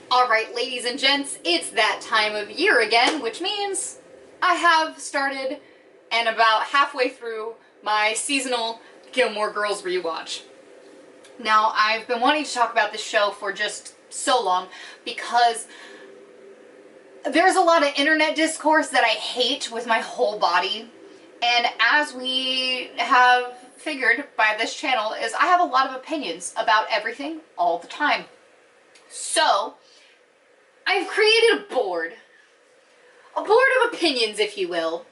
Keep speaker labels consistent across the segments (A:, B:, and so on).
A: Alright, ladies and gents, it's that time of year again, which means I have started and about halfway through my seasonal Gilmore Girls rewatch. Now, I've been wanting to talk about this show for just so long because there's a lot of internet discourse that I hate with my whole body, and as we have figured by this channel, is I have a lot of opinions about everything all the time. So, I've created a board of opinions, if you will,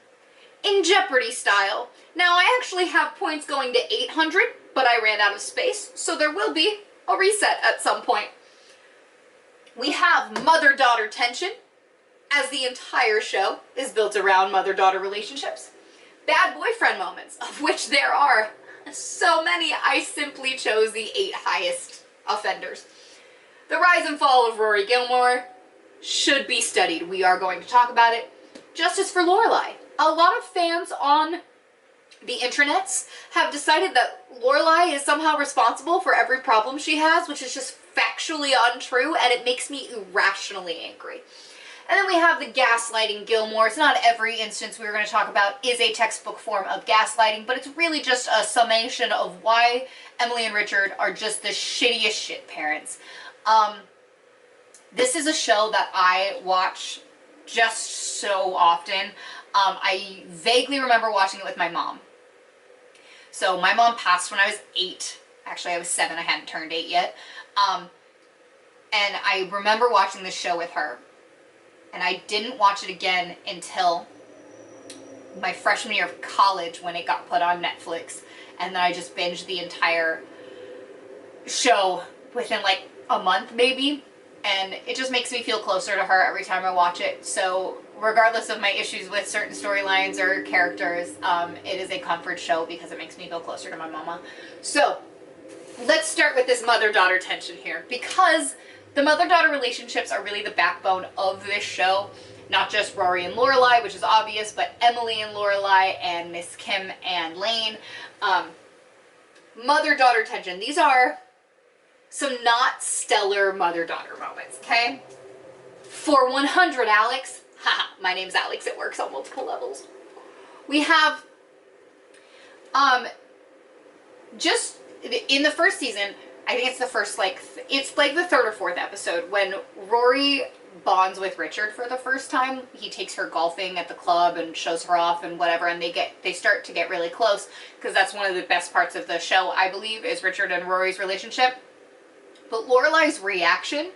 A: in Jeopardy style. Now, I actually have points going to 800, but I ran out of space, so there will be a reset at some point. We have mother-daughter tension, as the entire show is built around mother-daughter relationships. Bad boyfriend moments, of which there are so many, I simply chose the 8 highest offenders. The rise and fall of Rory Gilmore should be studied. We are going to talk about it. Justice for Lorelai. A lot of fans on the intranets have decided that Lorelai is somehow responsible for every problem she has, which is just factually untrue, and it makes me irrationally angry. And then we have the gaslighting Gilmore. It's not every instance we're going to talk about is a textbook form of gaslighting, but it's really just a summation of why Emily and Richard are just the shittiest shit parents. This is a show that I watch just so often. I vaguely remember watching it with my mom. So my mom passed when I was 8. Actually, I was 7. I hadn't turned 8 yet. And I remember watching this show with her. And I didn't watch it again until my freshman year of college when it got put on Netflix. And then I just binged the entire show within like a month maybe. And it just makes me feel closer to her every time I watch it. So regardless of my issues with certain storylines or characters, it is a comfort show because it makes me feel closer to my mama. So let's start with this mother-daughter tension here, because the mother-daughter relationships are really the backbone of this show. Not just Rory and Lorelai, which is obvious, but Emily and Lorelai and Miss Kim and Lane. Mother-daughter tension. These are some not stellar mother-daughter moments, okay? For 100, Alex. Haha, my name's Alex. It works on multiple levels. We have, just in the first season, I think it's the first, it's like the 3rd or 4th episode when Rory bonds with Richard for the first time. He takes her golfing at the club and shows her off and whatever, and they start to get really close, because that's one of the best parts of the show, I believe, is Richard and Rory's relationship. But Lorelai's reaction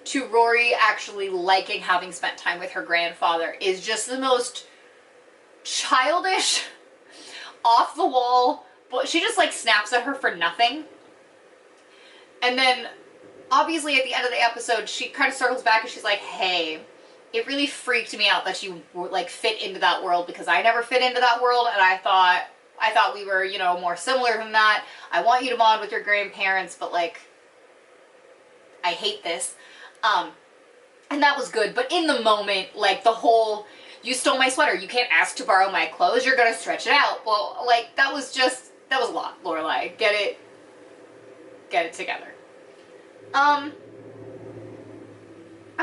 A: to Rory actually liking having spent time with her grandfather is just the most childish, off the wall, but she just like snaps at her for nothing. And then, obviously, at the end of the episode, she kind of circles back and she's like, hey, it really freaked me out that you, like, fit into that world, because I never fit into that world, and I thought we were, you know, more similar than that. I want you to bond with your grandparents, but, like, I hate this. And that was good. But in the moment, like, the whole, you stole my sweater, you can't ask to borrow my clothes, you're gonna stretch it out. Well, like, that was a lot, Lorelai. Get it together. I'm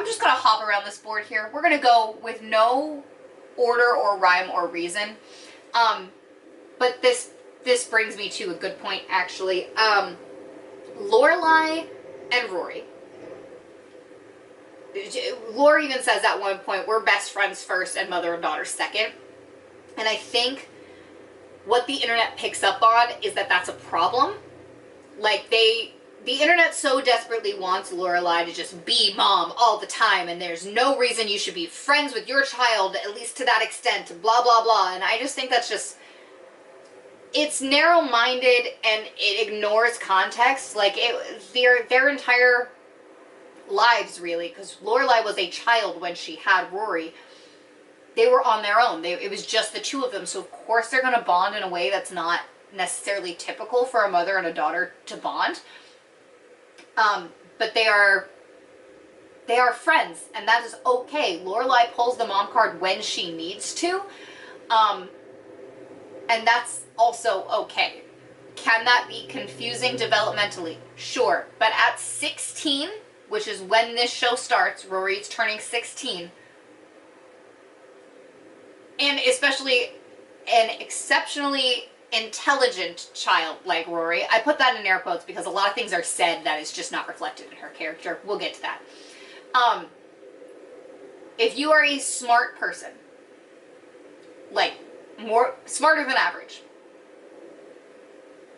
A: just gonna hop around this board here. We're gonna go with no order or rhyme or reason. But this brings me to a good point, actually. Lorelai and Rory. Rory even says at one point, we're best friends first and mother and daughter second. And I think what the internet picks up on is that that's a problem. Like, the internet so desperately wants Lorelai to just be mom all the time, and there's no reason you should be friends with your child, at least to that extent, blah, blah, blah. And I just think that's just, it's narrow-minded, and it ignores context. Like, their entire lives, really, because Lorelai was a child when she had Rory. They were on their own. It was just the two of them, so of course they're going to bond in a way that's not necessarily typical for a mother and a daughter to bond. But they are friends, and that is okay. Lorelai pulls the mom card when she needs to, and that's also okay. Can that be confusing developmentally? Sure. But at 16, which is when this show starts, Rory's turning 16. And especially an exceptionally intelligent child like Rory. I put that in air quotes because a lot of things are said that is just not reflected in her character. We'll get to that. If you are a smart person, like more smarter than average,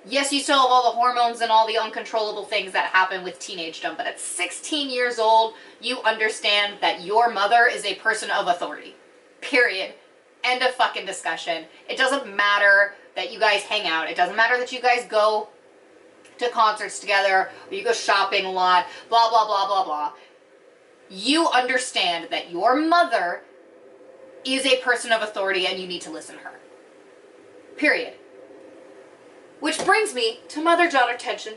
A: yes, you still have all the hormones and all the uncontrollable things that happen with teenagedom, but at 16 years old, you understand that your mother is a person of authority. Period. End of fucking discussion. It doesn't matter that you guys hang out. It doesn't matter that you guys go to concerts together or you go shopping a lot, blah, blah, blah, blah, blah. You understand that your mother is a person of authority and you need to listen to her. Period. Which brings me to mother-daughter tension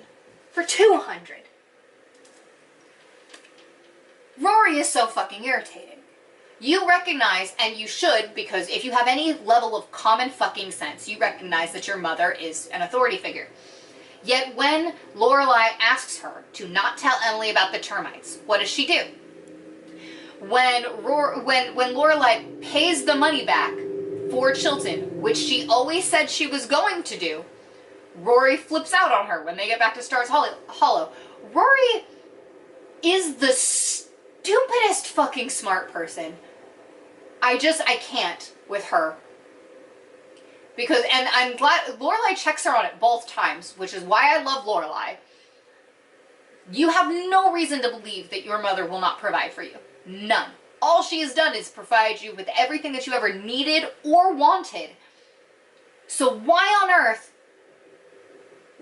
A: for 200. Rory is so fucking irritating. You recognize, and you should, because if you have any level of common fucking sense, you recognize that your mother is an authority figure. Yet when Lorelai asks her to not tell Emily about the termites, what does she do? When Lorelai pays the money back for Chilton, which she always said she was going to do, Rory flips out on her when they get back to Stars Hollow. Rory is the stupidest fucking smart person. I can't with her. Because, and I'm glad, Lorelai checks her on it both times, which is why I love Lorelai. You have no reason to believe that your mother will not provide for you. None. All she has done is provide you with everything that you ever needed or wanted. So why on earth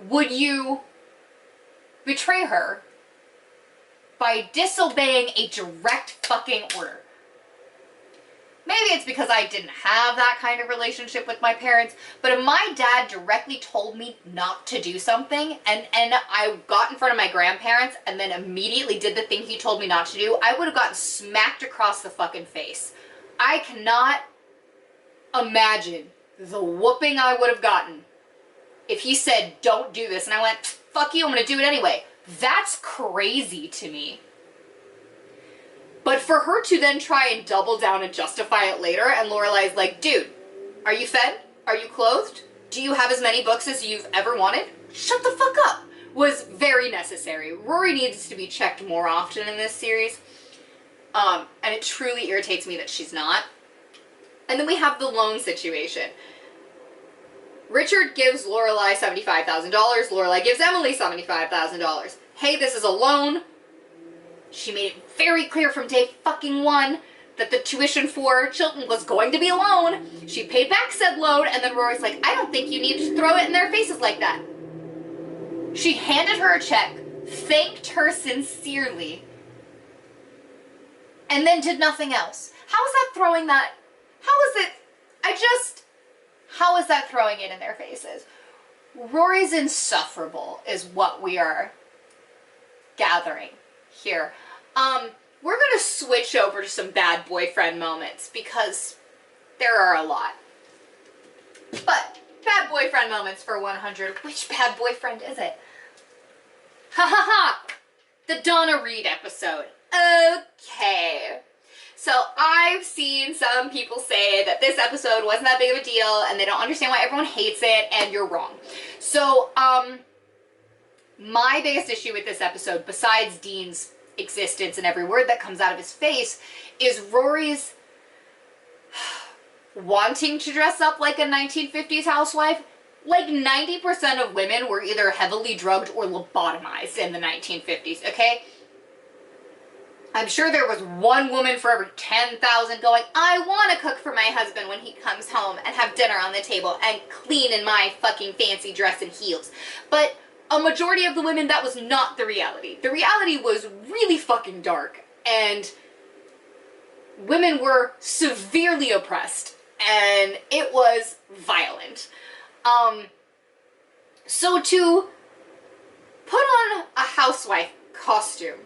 A: would you betray her by disobeying a direct fucking order? Maybe it's because I didn't have that kind of relationship with my parents, but if my dad directly told me not to do something and I got in front of my grandparents and then immediately did the thing he told me not to do, I would have gotten smacked across the fucking face. I cannot imagine the whooping I would have gotten if he said, don't do this, and I went, fuck you, I'm gonna do it anyway. That's crazy to me. But for her to then try and double down and justify it later, and Lorelai's like, dude, are you fed? Are you clothed? Do you have as many books as you've ever wanted? Shut the fuck up, was very necessary. Rory needs to be checked more often in this series. And it truly irritates me that she's not. And then we have the loan situation. Richard gives Lorelai $75,000. Lorelai gives Emily $75,000. Hey, this is a loan. She made it very clear from day fucking one that the tuition for Chilton was going to be a loan. She paid back said loan, and then Rory's like, I don't think you need to throw it in their faces like that. She handed her a check, thanked her sincerely, and then did nothing else. How is that throwing that? How is it? How is that throwing it in their faces? Rory's insufferable is what we are gathering here. We're gonna switch over to some bad boyfriend moments because there are a lot. But bad boyfriend moments for 100. Which bad boyfriend is it? Ha ha ha! The Donna Reed episode. Okay. So I've seen some people say that this episode wasn't that big of a deal and they don't understand why everyone hates it, and you're wrong. So, my biggest issue with this episode, besides Dean's existence and every word that comes out of his face, is Rory's wanting to dress up like a 1950s housewife. Like 90% of women were either heavily drugged or lobotomized in the 1950s, okay? I'm sure there was one woman for every 10,000 going, I want to cook for my husband when he comes home and have dinner on the table and clean in my fucking fancy dress and heels. But a majority of the women, that was not the reality. The reality was really fucking dark, and women were severely oppressed, and it was violent. So to put on a housewife costume,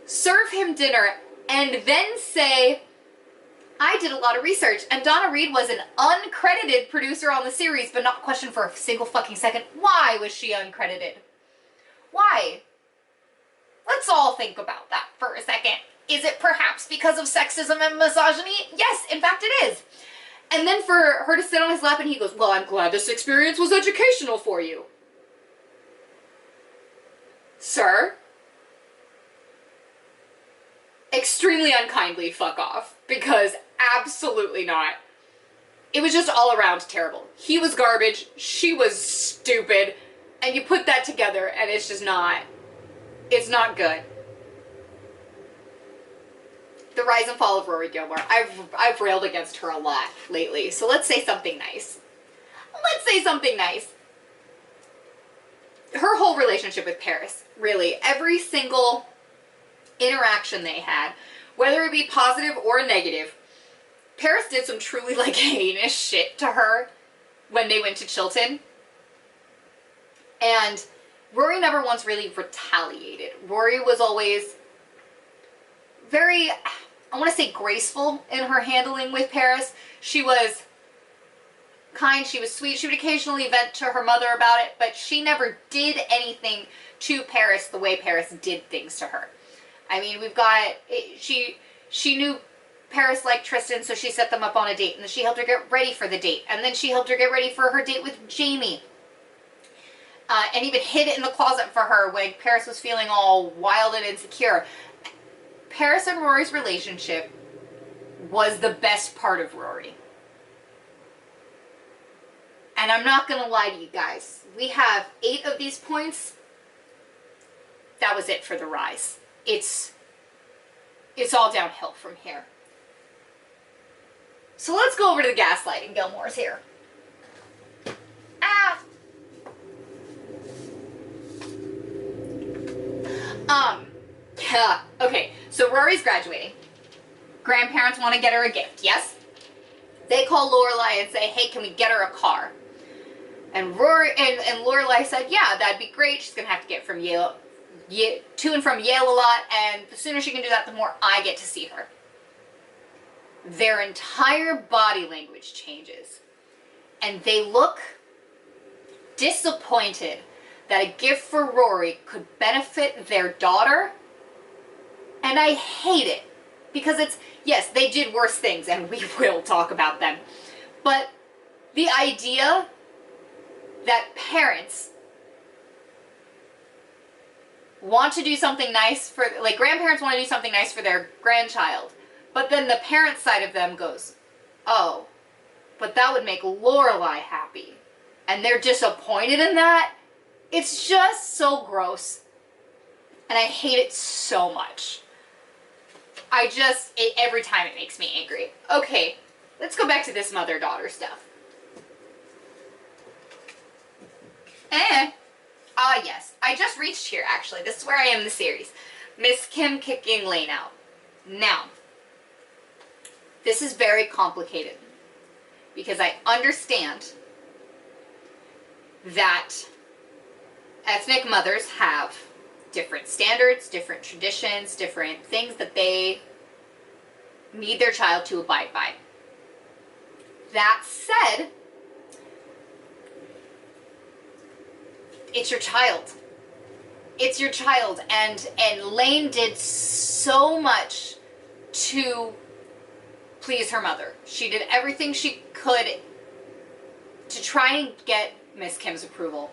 A: serve him dinner, and then say, I did a lot of research, and Donna Reed was an uncredited producer on the series, but not questioned for a single fucking second. Why was she uncredited? Why? Let's all think about that for a second. Is it perhaps because of sexism and misogyny? Yes, in fact it is. And then for her to sit on his lap and he goes, well, I'm glad this experience was educational for you. Sir? Extremely unkindly fuck off, because absolutely not. It was just all around terrible. He was garbage, she was stupid, and you put that together and it's just not, it's not good. The rise and fall of Rory Gilmore. I've railed against her a lot lately, so let's say something nice. Let's say something nice. Her whole relationship with Paris, really, every single interaction they had, whether it be positive or negative, Paris did some truly, like, heinous shit to her when they went to Chilton. And Rory never once really retaliated. Rory was always very, I want to say, graceful in her handling with Paris. She was kind, she was sweet, she would occasionally vent to her mother about it, but she never did anything to Paris the way Paris did things to her. I mean, we've got, she knew Paris liked Tristan, so she set them up on a date, and then she helped her get ready for the date, and then she helped her get ready for her date with Jamie. And even hid it in the closet for her when Paris was feeling all wild and insecure. Paris and Rory's relationship was the best part of Rory. And I'm not going to lie to you guys. We have 8 of these points. That was it for the rise. It's all downhill from here. So let's go over to the gaslighting. Gilmore's here. Ah! Yeah, okay, so Rory's graduating. Grandparents want to get her a gift, yes? They call Lorelai and say, hey, can we get her a car? And Lorelai said, yeah, that'd be great. She's going to have to get from Yale, to and from Yale a lot, and the sooner she can do that, the more I get to see her. Their entire body language changes. And they look disappointed that a gift for Rory could benefit their daughter. And I hate it. Because it's, yes, they did worse things, and we will talk about them. But the idea that parents want to do something nice for, like, grandparents want to do something nice for their grandchild, but then the parent side of them goes, oh, but that would make Lorelai happy, and they're disappointed in that. It's just so gross, and I hate it so much. Every time it makes me angry. Okay, let's go back to this mother-daughter stuff. Yes, I just reached here, actually. This is where I am in the series. Miss Kim kicking Lane out. Now, this is very complicated, because I understand that ethnic mothers have different standards, different traditions, different things that they need their child to abide by. That said, it's your child. It's your child, and Lane did so much to please her mother. She did everything she could to try and get Miss Kim's approval,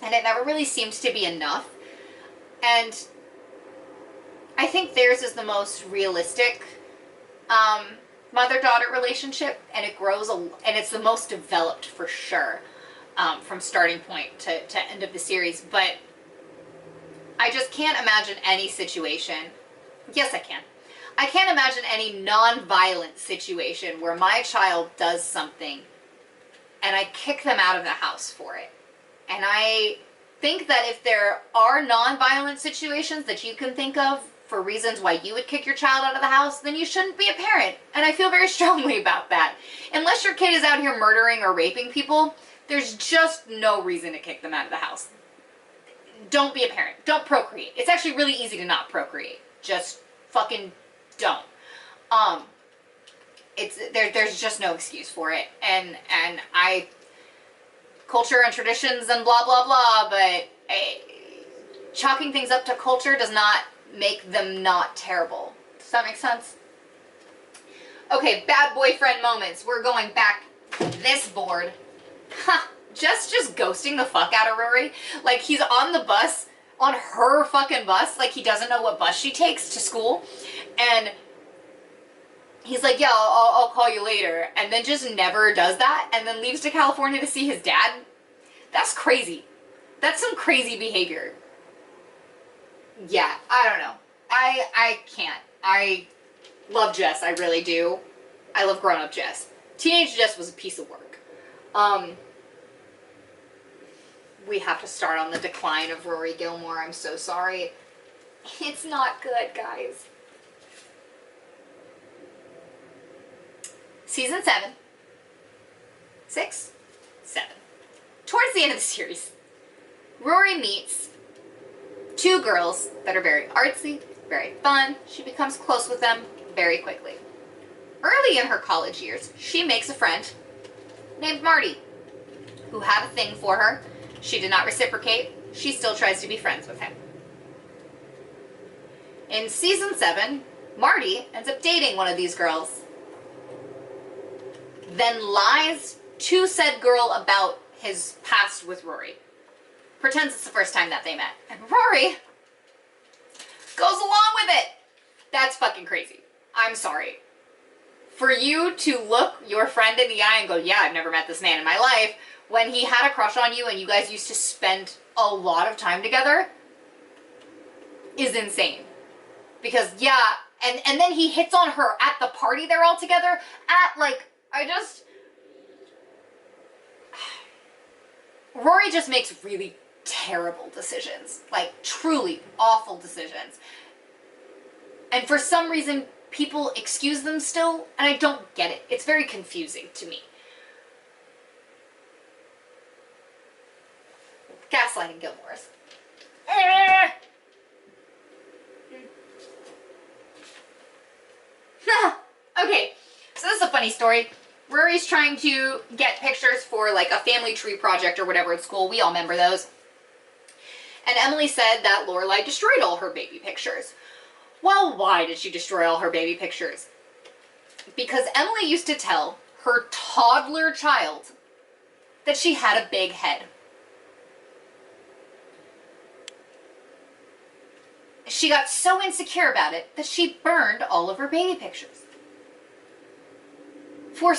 A: and it never really seems to be enough. And I think theirs is the most realistic mother-daughter relationship, and it grows, and it's the most developed for sure, from starting point to end of the series. But I just can't imagine any situation, yes I can, I can't imagine any non-violent situation where my child does something and I kick them out of the house for it. And I think that if there are non-violent situations that you can think of for reasons why you would kick your child out of the house, then you shouldn't be a parent. And I feel very strongly about that. Unless your kid is out here murdering or raping people, there's just no reason to kick them out of the house. Don't be a parent. Don't procreate. It's actually really easy to not procreate. Just fucking don't. There's just no excuse for it. And culture and traditions and blah blah blah, but chalking things up to culture does not make them not terrible. Does that make sense? Okay, bad boyfriend moments. We're going back to this board. Ha! Just ghosting the fuck out of Rory. Like, he's on the bus, on her fucking bus, like he doesn't know what bus she takes to school, and he's like, yeah, I'll call you later, and then just never does that, and then leaves to California to see his dad. That's crazy. That's some crazy behavior. Yeah, I don't know. I can't. I love Jess, I really do. I love grown-up Jess. Teenage Jess was a piece of work. We have to start on the decline of Rory Gilmore. I'm so sorry. It's not good, guys. Season 7. 6? 7. Towards the end of the series, Rory meets two girls that are very artsy, very fun. She becomes close with them very quickly. Early in her college years, she makes a friend named Marty, who had a thing for her. She did not reciprocate. She still tries to be friends with him. In season 7, Marty ends up dating one of these girls, then lies to said girl about his past with Rory. Pretends it's the first time that they met. And Rory goes along with it. That's fucking crazy. I'm sorry. For you to look your friend in the eye and go, yeah, I've never met this man in my life, when he had a crush on you and you guys used to spend a lot of time together, is insane. Because, yeah, and then he hits on her at the party they're all together at, like, Rory just makes really terrible decisions. Like, truly awful decisions. And for some reason, people excuse them still, and I don't get it. It's very confusing to me. Gaslighting Gilmore's. Okay, so this is a funny story. Rory's trying to get pictures for like a family tree project or whatever at school. We all remember those. And Emily said that Lorelai destroyed all her baby pictures. Well, why did she destroy all her baby pictures? Because Emily used to tell her toddler child that she had a big head. She got so insecure about it that she burned all of her baby pictures. For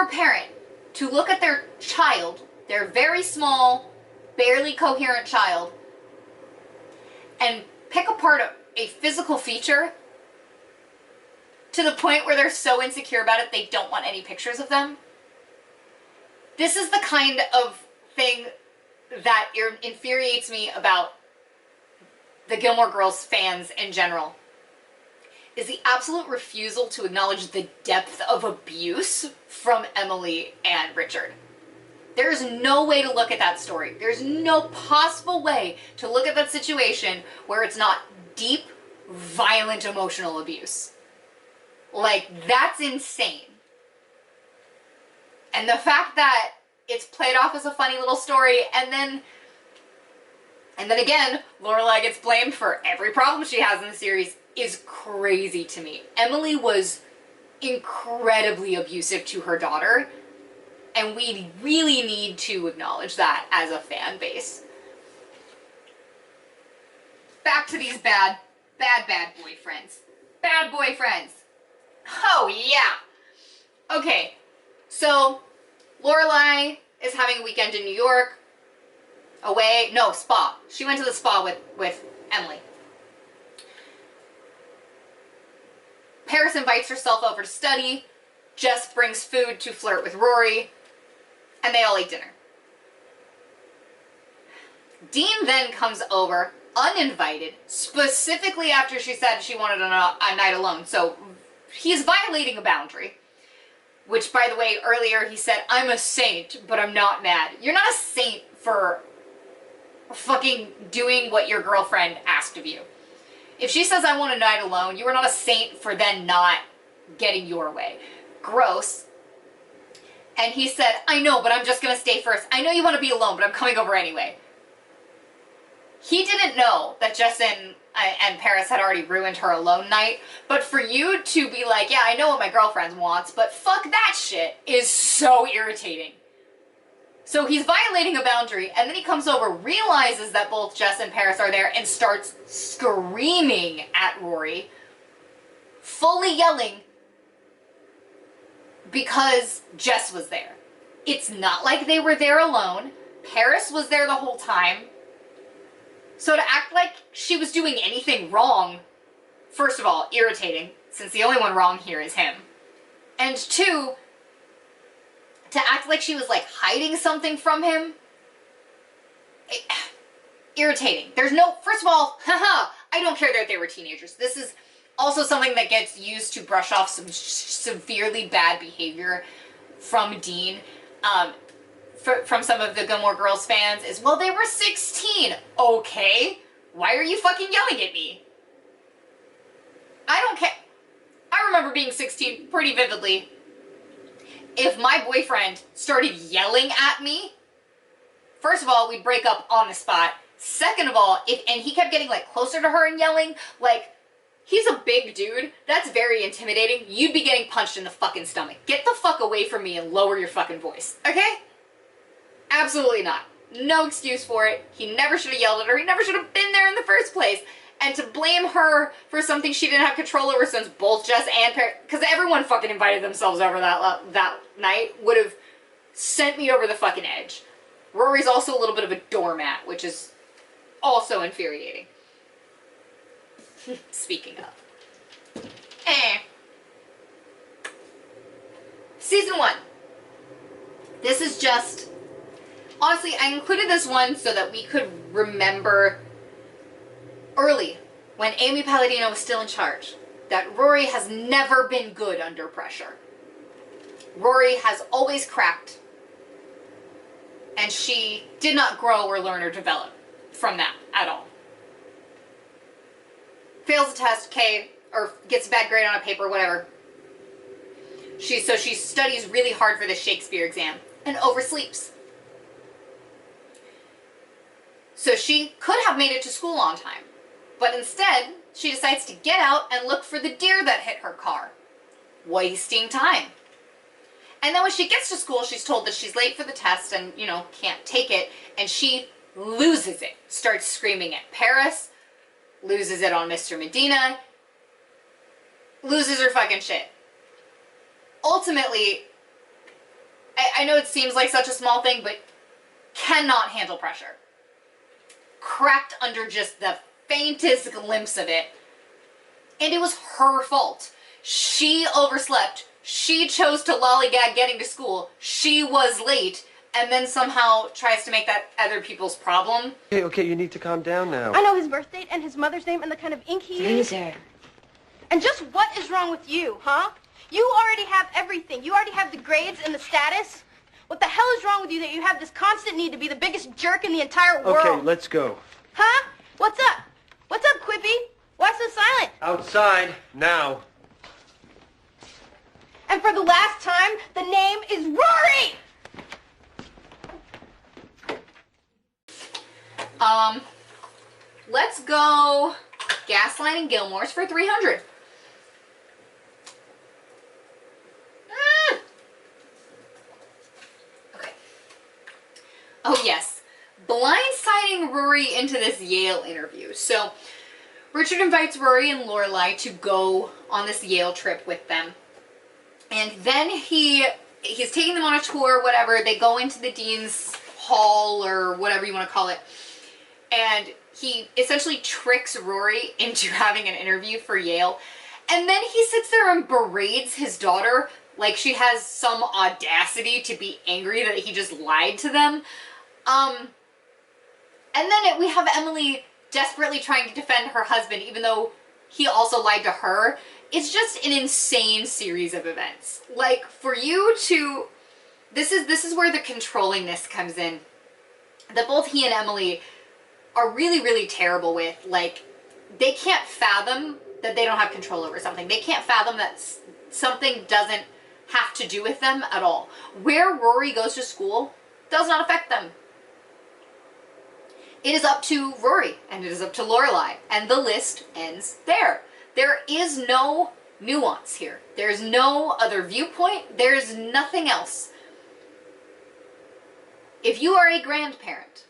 A: a parent, to look at their child, their very small, barely coherent child, and pick apart a physical feature to the point where they're so insecure about it they don't want any pictures of them. This is the kind of thing that infuriates me about the Gilmore Girls fans in general, is the absolute refusal to acknowledge the depth of abuse from Emily and Richard. There's no way to look at that story. There's no possible way to look at that situation where it's not deep, violent, emotional abuse. Like, that's insane. And the fact that it's played off as a funny little story, and then again, Lorelai gets blamed for every problem she has in the series, is crazy to me. Emily was incredibly abusive to her daughter, and we really need to acknowledge that as a fan base. Back to these bad boyfriends. Bad boyfriends. Oh, yeah. Okay, so Lorelai is having a weekend in New York. Away, no, spa. She went to the spa with Emily. Paris invites herself over to study. Jess brings food to flirt with Rory. And they all eat dinner. Dean then comes over, uninvited, specifically after she said she wanted a night alone. So he's violating a boundary. Which, by the way, earlier he said, I'm a saint, but I'm not mad. You're not a saint for fucking doing what your girlfriend asked of you. If she says, I want a night alone, you are not a saint for then not getting your way. Gross. And he said, I know, but I'm just going to stay first. I know you want to be alone, but I'm coming over anyway. he didn't know that Jess and Paris had already ruined her alone night, but for you to be like, yeah, I know what my girlfriend wants, but fuck that shit, is so irritating. So he's violating a boundary, and then he comes over, realizes that both Jess and Paris are there, and starts screaming at Rory, fully yelling, because Jess was there. It's not like they were there alone. Paris was there the whole time. So to act like she was doing anything wrong, first of all, irritating, since the only one wrong here is him. And two, to act like she was like hiding something from him, irritating. There's no, first of all, haha, I don't care that they were teenagers. This is also something that gets used to brush off some severely bad behavior from Dean, from some of the Gilmore Girls fans, is, well, they were 16. Okay, why are you fucking yelling at me? I don't care. I remember being 16 pretty vividly. If my boyfriend started yelling at me, first of all, we'd break up on the spot. Second of all, and he kept getting like closer to her and yelling, like, he's a big dude. That's very intimidating. You'd be getting punched in the fucking stomach. Get the fuck away from me and lower your fucking voice, okay? Absolutely not. No excuse for it. He never should have yelled at her. He never should have been there in the first place. And to blame her for something she didn't have control over, since both Jess and Paris, because everyone fucking invited themselves over that night, would have sent me over the fucking edge. Rory's also a little bit of a doormat, which is also infuriating. Speaking of. Season 1. This is just... Honestly, I included this one so that we could remember early, when Amy Palladino was still in charge, that Rory has never been good under pressure. Rory has always cracked, and she did not grow or learn or develop from that at all. Fails a test, okay, or gets a bad grade on a paper, whatever. So she studies really hard for the Shakespeare exam and oversleeps. So she could have made it to school on time, but instead she decides to get out and look for the deer that hit her car, wasting time. And then when she gets to school, she's told that she's late for the test and, you know, can't take it, and she loses it, starts screaming at Paris, loses it on Mr. Medina, loses her fucking shit. Ultimately, I know it seems like such a small thing, but cannot handle pressure. Cracked under just the faintest glimpse of it. And it was her fault. She overslept. She chose to lollygag getting to school. She was late, and then somehow tries to make that other people's problem.
B: Okay, you need to calm down now.
C: I know his birth date and his mother's name and the kind of ink he used.
D: Loser.
C: And just what is wrong with you, huh? You already have everything. You already have the grades and the status. What the hell is wrong with you that you have this constant need to be the biggest jerk in the entire world?
B: Okay, let's go.
C: Huh? What's up? What's up, Quippy? Why so silent?
B: Outside, now.
C: And for the last time, the name is Rory!
A: Let's go gaslighting Gilmore's for 300. Okay. Oh yes, blindsiding Rory into this Yale interview. So Richard invites Rory and Lorelai to go on this Yale trip with them. And then he's taking them on a tour, whatever. They go into the dean's hall or whatever you want to call it. And he essentially tricks Rory into having an interview for Yale. And then he sits there and berates his daughter like she has some audacity to be angry that he just lied to them. And then we have Emily desperately trying to defend her husband, even though he also lied to her. It's just an insane series of events. Like, for you to... This is where the controllingness comes in. That both he and Emily are really, really terrible with. Like, they can't fathom that they don't have control over something. They can't fathom that something doesn't have to do with them at all. Where Rory goes to school does not affect them. it is up to Rory and it is up to Lorelai, and the list ends there. There is no nuance here. There's no other viewpoint. There's nothing else. If you are a grandparent,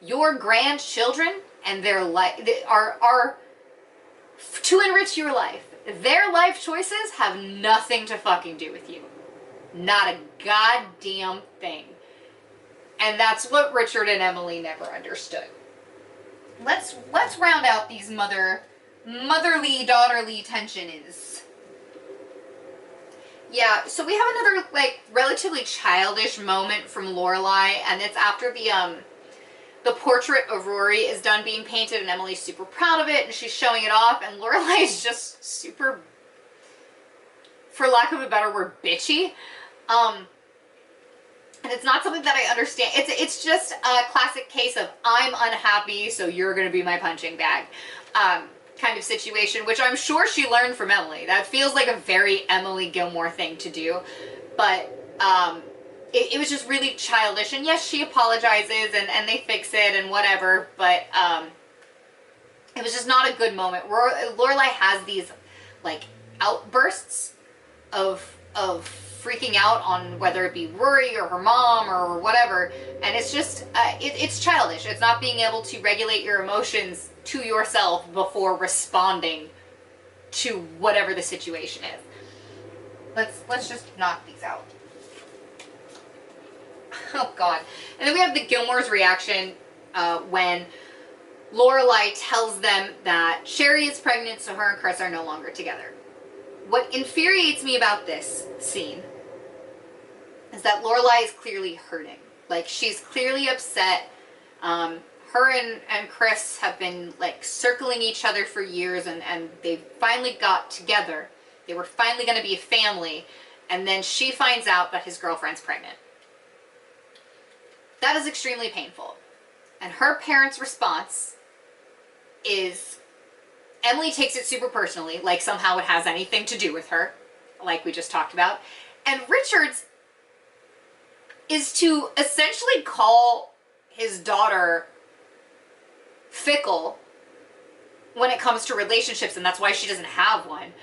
A: your grandchildren and their life are to enrich your life. Their life choices have nothing to fucking do with you. Not a goddamn thing. And that's what Richard and Emily never understood. Let's round out these motherly daughterly tension is. Yeah, so we have another like relatively childish moment from Lorelai, and it's after the portrait of Rory is done being painted, and Emily's super proud of it, and she's showing it off, and Lorelai is just super, for lack of a better word, bitchy. And it's not something that I understand. It's just a classic case of I'm unhappy, so you're going to be my punching bag kind of situation, which I'm sure she learned from Emily. That feels like a very Emily Gilmore thing to do. But it was just really childish. And yes, she apologizes and they fix it and whatever. But it was just not a good moment. Lorelai has these like outbursts of freaking out on whether it be Rory or her mom or whatever, and it's just it's childish. It's not being able to regulate your emotions to yourself before responding to whatever the situation is. Let's just knock these out. Oh god. And then we have the Gilmore's reaction when Lorelai tells them that Sherry is pregnant, so her and Chris are no longer together. What infuriates me about this scene is that Lorelai is clearly hurting. Like, she's clearly upset. Her and Chris have been, like, circling each other for years, and they finally got together. They were finally going to be a family, and then she finds out that his girlfriend's pregnant. That is extremely painful. And her parents' response is Emily takes it super personally, like somehow it has anything to do with her, like we just talked about. And Richard's is to essentially call his daughter fickle when it comes to relationships, and that's why she doesn't have one.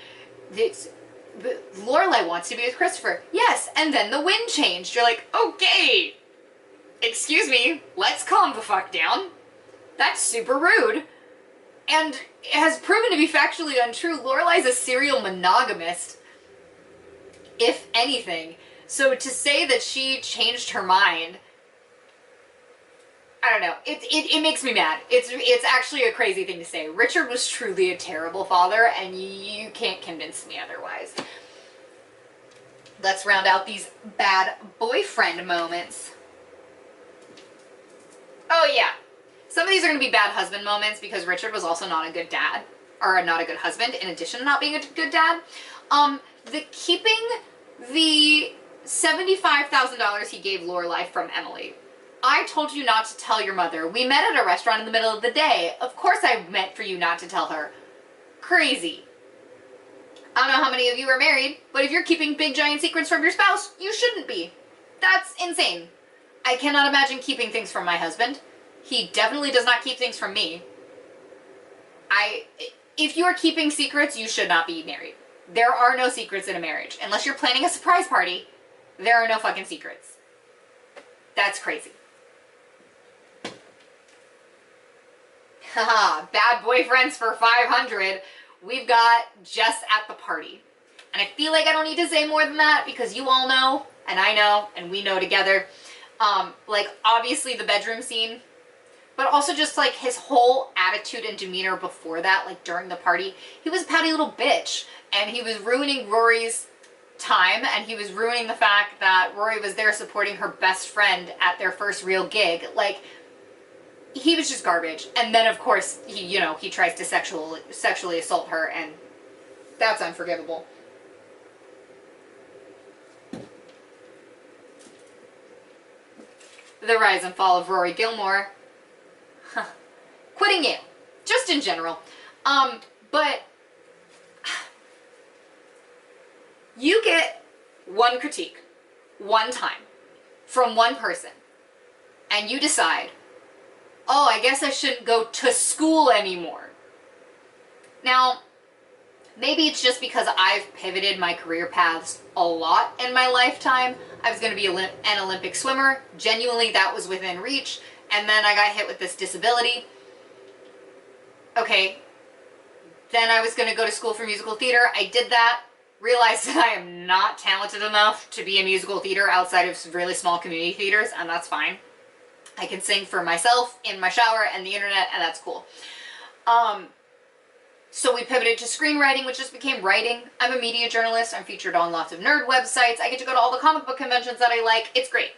A: Lorelai wants to be with Christopher. Yes, and then the wind changed. You're like, okay, excuse me, let's calm the fuck down. That's super rude. And it has proven to be factually untrue. Lorelai's a serial monogamist, if anything. So to say that she changed her mind, I don't know. It makes me mad. It's actually a crazy thing to say. Richard was truly a terrible father, and you can't convince me otherwise. Let's round out these bad boyfriend moments. Oh yeah. Some of these are going to be bad husband moments because Richard was also not a good dad, or not a good husband, in addition to not being a good dad. Keeping the $75,000 he gave Lorelai from Emily. I told you not to tell your mother. We met at a restaurant in the middle of the day. Of course I meant for you not to tell her. Crazy. I don't know how many of you are married, but if you're keeping big giant secrets from your spouse, you shouldn't be. That's insane. I cannot imagine keeping things from my husband. He definitely does not keep things from me. If you are keeping secrets, you should not be married. There are no secrets in a marriage. Unless you're planning a surprise party, there are no fucking secrets. That's crazy. Haha, bad boyfriends for 500. We've got Jess at the party. And I feel like I don't need to say more than that because you all know, and I know, and we know together. Like, obviously the bedroom scene, but also just like his whole attitude and demeanor before that, like during the party. He was a pouty little bitch, and he was ruining Rory's time, and he was ruining the fact that Rory was there supporting her best friend at their first real gig. Like, he was just garbage. And then of course he tries to sexually assault her, and that's unforgivable. The rise and fall of Rory Gilmore. Quitting Yale. Just in general. But you get one critique, one time, from one person, and you decide, oh, I guess I shouldn't go to school anymore. Now, maybe it's just because I've pivoted my career paths a lot in my lifetime. I was going to be an Olympic swimmer. Genuinely, that was within reach. And then I got hit with this disability. Okay. Then I was going to go to school for musical theater. I did that. Realized that I am not talented enough to be in musical theater outside of really small community theaters, and that's fine. I can sing for myself in my shower and the internet, and that's cool. So we pivoted to screenwriting, which just became writing. I'm a media journalist. I'm featured on lots of nerd websites. I get to go to all the comic book conventions that I like. It's great.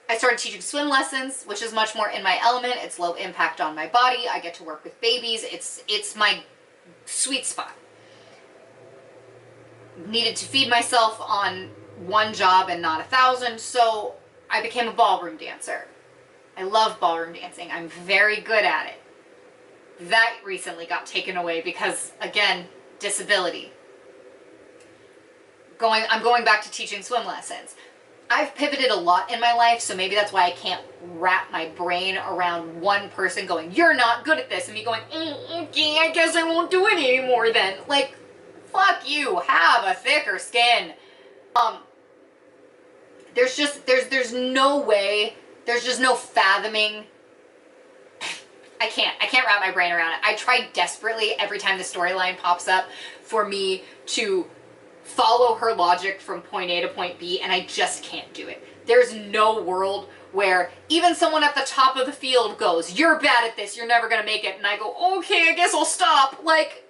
A: I started teaching swim lessons, which is much more in my element. It's low impact on my body. I get to work with babies. It's my sweet spot. Needed to feed myself on one job and not 1,000, so I became a ballroom dancer. I love ballroom dancing. I'm very good at it. That recently got taken away because, again, disability. I'm going back to teaching swim lessons. I've pivoted a lot in my life, so maybe that's why I can't wrap my brain around one person going, you're not good at this, and me going, okay, I guess I won't do it anymore then. Like, fuck you, have a thicker skin. There's no way, there's just no fathoming. I can't wrap my brain around it. I try desperately every time the storyline pops up for me to follow her logic from point A to point B, and I just can't do it. There's no world where even someone at the top of the field goes, you're bad at this, you're never gonna make it, and I go, okay, I guess I'll stop. Like,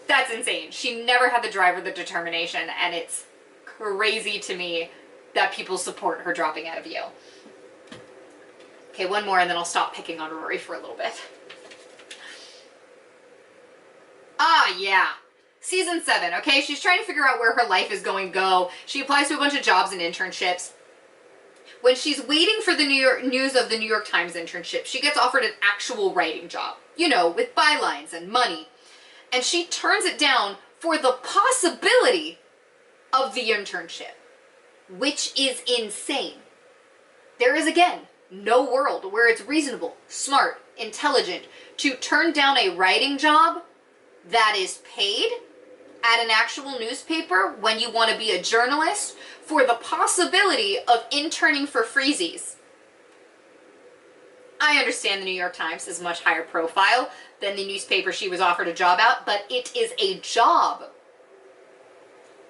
A: that's insane. She never had the drive or the determination, and it's crazy to me that people support her dropping out of Yale. Okay, one more and then I'll stop picking on Rory for a little bit. Ah, yeah. Season 7, okay? She's trying to figure out where her life is going to go. She applies to a bunch of jobs and internships. When she's waiting for the news of the New York Times internship, she gets offered an actual writing job. You know, with bylines and money. And she turns it down for the possibility of the internship, which is insane. There is, again, no world where it's reasonable, smart, intelligent to turn down a writing job that is paid at an actual newspaper when you want to be a journalist for the possibility of interning for freezies. I understand the New York Times is much higher profile than the newspaper she was offered a job at, but it is a job.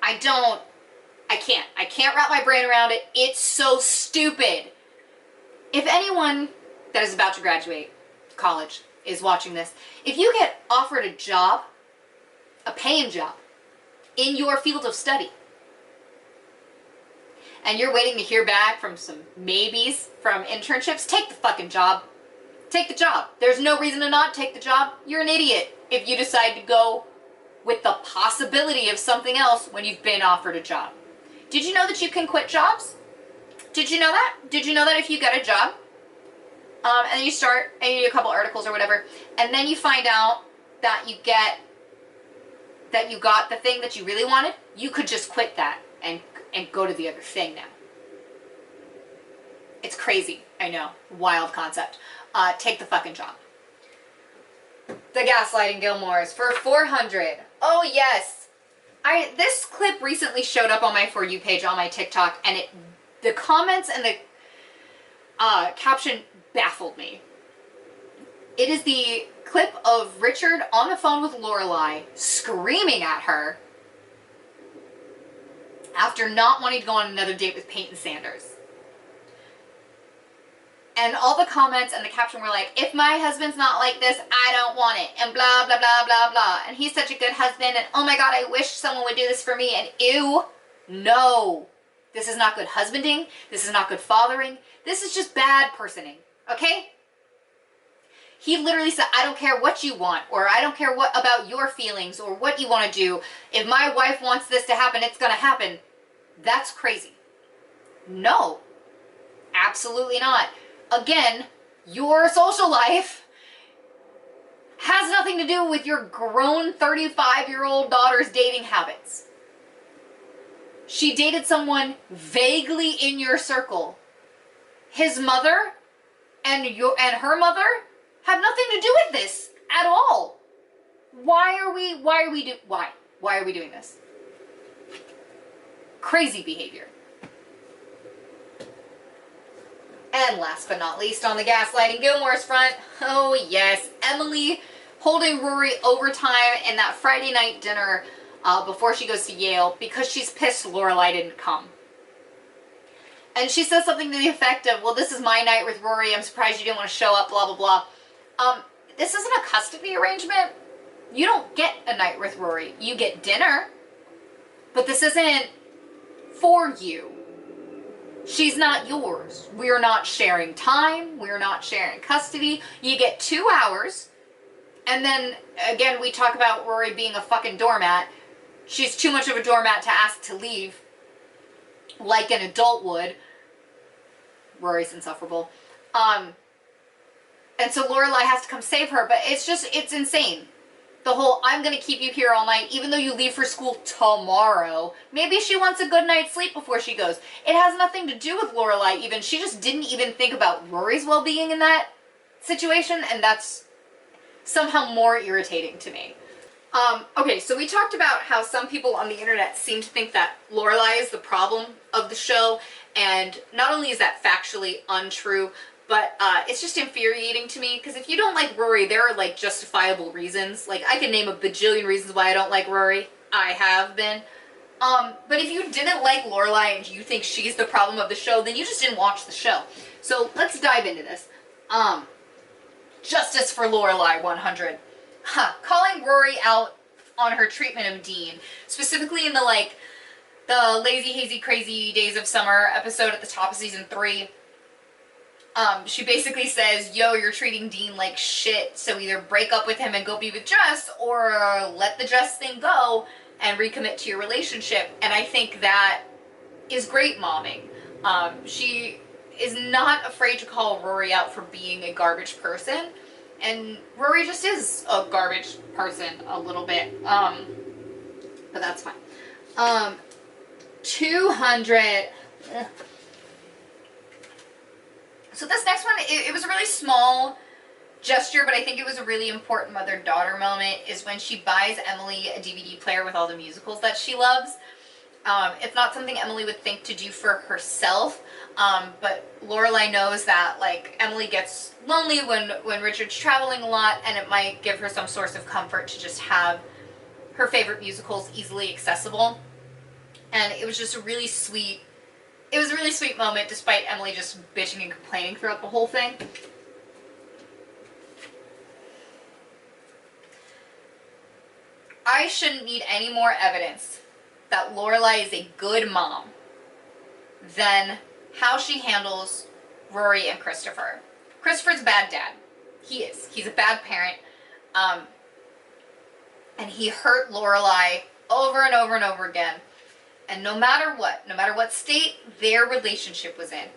A: I can't wrap my brain around it. It's so stupid. If anyone that is about to graduate college is watching this, if you get offered a job, a paying job, in your field of study, and you're waiting to hear back from some maybes from internships, take the fucking job. Take the job. There's no reason to not take the job. You're an idiot if you decide to go with the possibility of something else when you've been offered a job. Did you know that you can quit jobs? Did you know that? Did you know that if you get a job, and then you start, and you do a couple articles or whatever, and then you find out that you got the thing that you really wanted, you could just quit that and go to the other thing now. It's crazy. I know. Wild concept. Take the fucking job. The gaslighting Gilmores for 400. Oh yes. This clip recently showed up on my For You page on my TikTok, and the comments and the caption baffled me. It is the clip of Richard on the phone with Lorelai screaming at her after not wanting to go on another date with Peyton Sanders. And all the comments and the caption were like, if my husband's not like this, I don't want it, and blah, blah, blah, blah, blah. And he's such a good husband, and oh my God, I wish someone would do this for me, and ew, no. This is not good husbanding. This is not good fathering. This is just bad personing, okay? He literally said, I don't care what you want, or I don't care what about your feelings, or what you want to do. If my wife wants this to happen, it's going to happen. That's crazy. No, absolutely not. Again, your social life has nothing to do with your grown 35-year-old daughter's dating habits. She dated someone vaguely in your circle. His mother and her mother have nothing to do with this at all. Why are we doing this? Crazy behavior. And last but not least on the gaslighting Gilmore's front, oh yes, Emily holding Rory overtime in that Friday night dinner before she goes to Yale because she's pissed Lorelai didn't come. And she says something to the effect of, well, this is my night with Rory, I'm surprised you didn't want to show up, blah, blah, blah. This isn't a custody arrangement. You don't get a night with Rory. You get dinner, but this isn't for you. She's not yours. We're not sharing time. We're not sharing custody. You get 2 hours. And then, again, we talk about Rory being a fucking doormat. She's too much of a doormat to ask to leave, like an adult would. Rory's insufferable. And so Lorelai has to come save her, but it's insane. The whole, I'm going to keep you here all night, even though you leave for school tomorrow. Maybe she wants a good night's sleep before she goes. It has nothing to do with Lorelai even. She just didn't even think about Rory's well-being in that situation, and that's somehow more irritating to me. Okay, so we talked about how some people on the internet seem to think that Lorelai is the problem of the show, and not only is that factually untrue, but it's just infuriating to me, because if you don't like Rory, there are, like, justifiable reasons. Like, I can name a bajillion reasons why I don't like Rory. I have been. But if you didn't like Lorelai and you think she's the problem of the show, then you just didn't watch the show. So let's dive into this. Justice for Lorelai 100. Calling Rory out on her treatment of Dean, specifically in the Lazy Hazy Crazy Days of Summer episode at the top of season 3. She basically says, yo, you're treating Dean like shit, so either break up with him and go be with Jess, or let the Jess thing go and recommit to your relationship. And I think that is great momming. She is not afraid to call Rory out for being a garbage person, and Rory just is a garbage person a little bit, but that's fine. 200... So this next one, it was a really small gesture, but I think it was a really important mother-daughter moment, is when she buys Emily a DVD player with all the musicals that she loves. It's not something Emily would think to do for herself, but Lorelai knows that, like, Emily gets lonely when Richard's traveling a lot, and it might give her some source of comfort to just have her favorite musicals easily accessible. And it was just a really sweet... It was a really sweet moment, despite Emily just bitching and complaining throughout the whole thing. I shouldn't need any more evidence that Lorelai is a good mom than how she handles Rory and Christopher. Christopher's a bad dad. He is. He's a bad parent. And he hurt Lorelai over and over and over again. And no matter what state their relationship was in,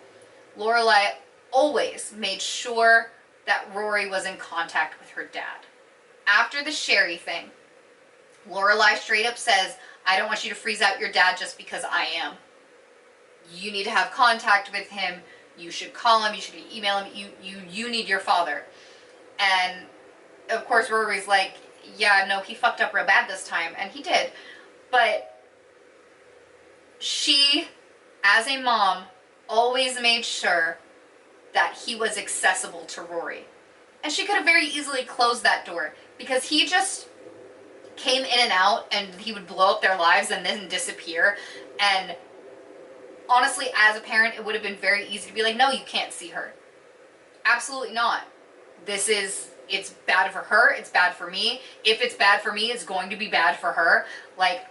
A: Lorelai always made sure that Rory was in contact with her dad. After the Sherry thing, Lorelai straight up says, I don't want you to freeze out your dad just because I am. You need to have contact with him. You should call him. You should email him. You need your father. And, of course, Rory's like, yeah, no, he fucked up real bad this time. And he did. But she, as a mom, always made sure that he was accessible to Rory. And she could have very easily closed that door, because he just came in and out, and he would blow up their lives and then disappear. And honestly, as a parent, it would have been very easy to be like, no, you can't see her. Absolutely not. It's bad for her, it's bad for me. If it's bad for me, it's going to be bad for her. Like,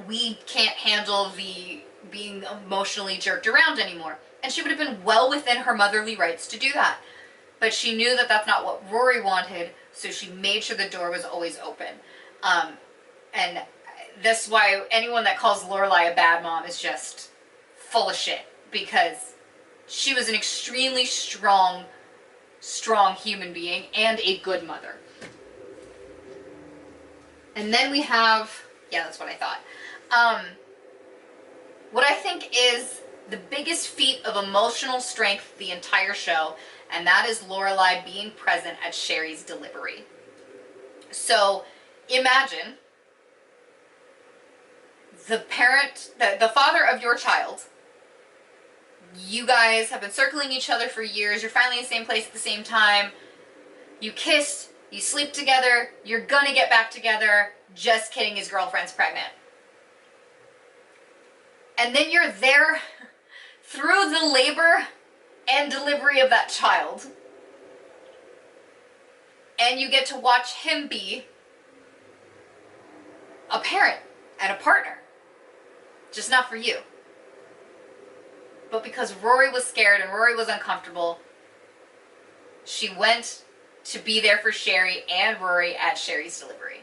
A: we can't handle the being emotionally jerked around anymore. And she would have been well within her motherly rights to do that. But she knew that that's not what Rory wanted, so she made sure the door was always open. And that's why anyone that calls Lorelai a bad mom is just full of shit, because she was an extremely strong human being and a good mother. And then we have, yeah, that's what I thought. What I think is the biggest feat of emotional strength the entire show, and that is Lorelai being present at Sherry's delivery. So imagine the parent, the father of your child. You guys have been circling each other for years. You're finally in the same place at the same time. You kissed, you sleep together, you're gonna get back together. Just kidding, his girlfriend's pregnant. And then you're there through the labor and delivery of that child. And you get to watch him be a parent and a partner. Just not for you. But because Rory was scared and Rory was uncomfortable, she went to be there for Sherry and Rory at Sherry's delivery.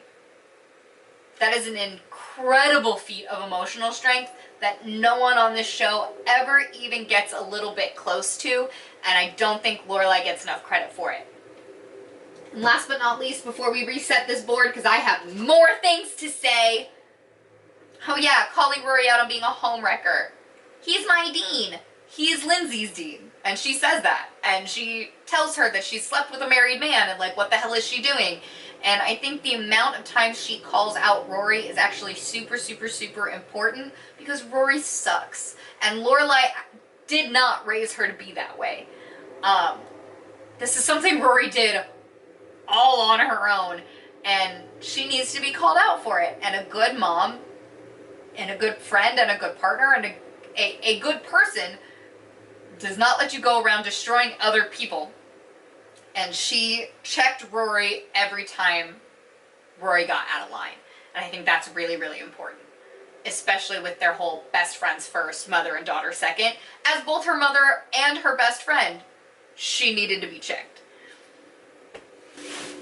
A: That is an incredible feat of emotional strength that no one on this show ever even gets a little bit close to, and I don't think Lorelai gets enough credit for it. And last but not least, before we reset this board, because I have more things to say. Oh yeah, calling Rory out on being a homewrecker. He's my dean. He's Lindsay's dean. And she says that. And she tells her that she slept with a married man and like, what the hell is she doing? And I think the amount of times she calls out Rory is actually super, super, super important because Rory sucks. And Lorelai did not raise her to be that way. This is something Rory did all on her own. And she needs to be called out for it. And a good mom and a good friend and a good partner and a good person does not let you go around destroying other people. And she checked Rory every time Rory got out of line. And I think that's really, really important. Especially with their whole best friends first, mother and daughter second. As both her mother and her best friend, she needed to be checked.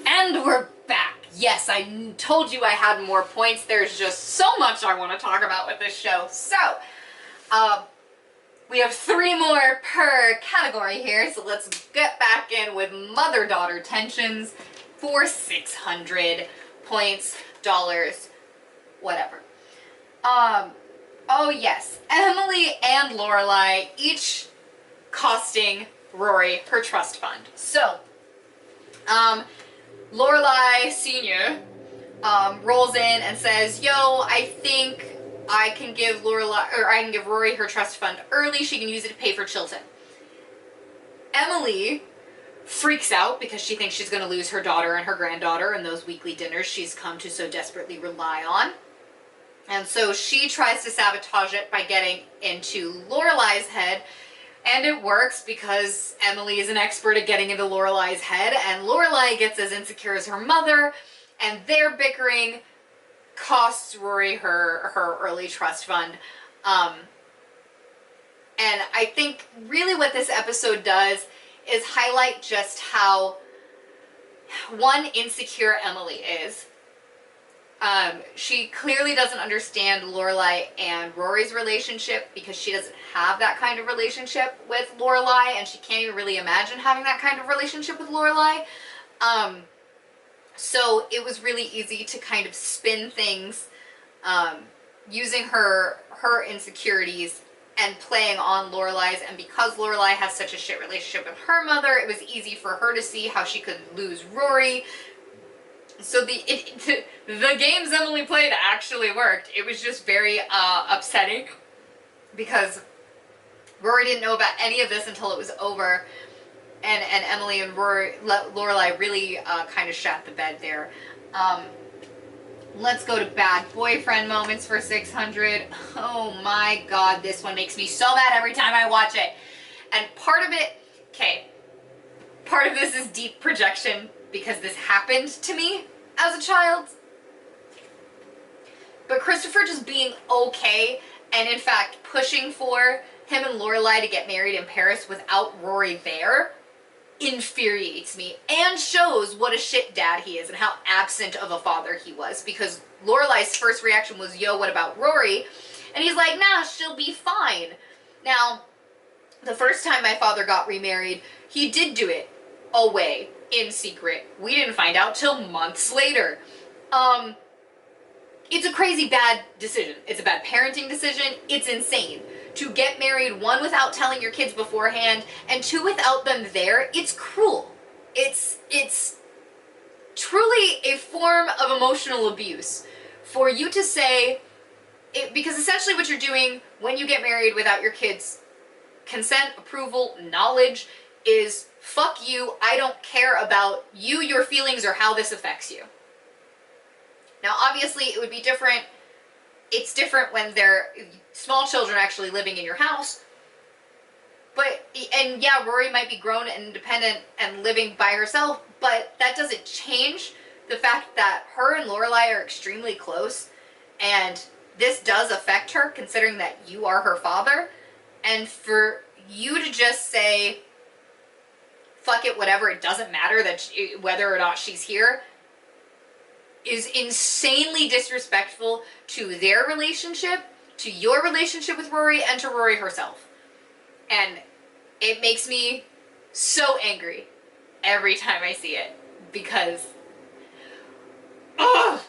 A: And we're back. Yes, I told you I had more points. There's just so much I want to talk about with this show. So, we have 3 more per category here, so let's get back in with mother-daughter tensions for 600 points, dollars, whatever. Oh yes, Emily and Lorelai each costing Rory her trust fund. So, Lorelai Sr. Rolls in and says, yo, I think I can give Rory her trust fund early. She can use it to pay for Chilton. Emily freaks out because she thinks she's going to lose her daughter and her granddaughter and those weekly dinners she's come to so desperately rely on. And so she tries to sabotage it by getting into Lorelai's head. And it works because Emily is an expert at getting into Lorelai's head. And Lorelai gets as insecure as her mother. And their bickering costs Rory her early trust fund. And I think really what this episode does is highlight just how, one, insecure Emily is. She clearly doesn't understand Lorelai and Rory's relationship because she doesn't have that kind of relationship with Lorelai, and she can't even really imagine having that kind of relationship with Lorelai. So it was really easy to kind of spin things using her insecurities and playing on Lorelai's, and because Lorelai has such a shit relationship with her mother, it was easy for her to see how she could lose Rory. So the games Emily played actually worked. It was just very upsetting because Rory didn't know about any of this until it was over, and Emily and Lorelai really kind of shat the bed there. Let's go to bad boyfriend moments for 600. Oh my god, this one makes me so mad every time I watch it. And part of this is deep projection because this happened to me as a child. But Christopher just being okay and in fact pushing for him and Lorelai to get married in Paris without Rory there infuriates me and shows what a shit dad he is and how absent of a father he was, because Lorelai's first reaction was, yo, what about Rory? And he's like, nah, she'll be fine. Now, the first time my father got remarried, he did do it away in secret. We didn't find out till months later. It's a crazy bad decision. It's a bad parenting decision. It's insane. to get married, one, without telling your kids beforehand, and two, without them there, it's cruel. It's truly a form of emotional abuse for you to say, because essentially what you're doing when you get married without your kids' consent, approval, knowledge, is fuck you, I don't care about you, your feelings, or how this affects you. Now, obviously, it would be different. It's different when they're small children actually living in your house. But, and yeah, Rory might be grown and independent and living by herself, but that doesn't change the fact that her and Lorelai are extremely close, and this does affect her, considering that you are her father. And for you to just say, fuck it, whatever, it doesn't matter that whether or not she's here, is insanely disrespectful to their relationship, to your relationship with Rory, and to Rory herself. And it makes me so angry every time I see it, because, ugh!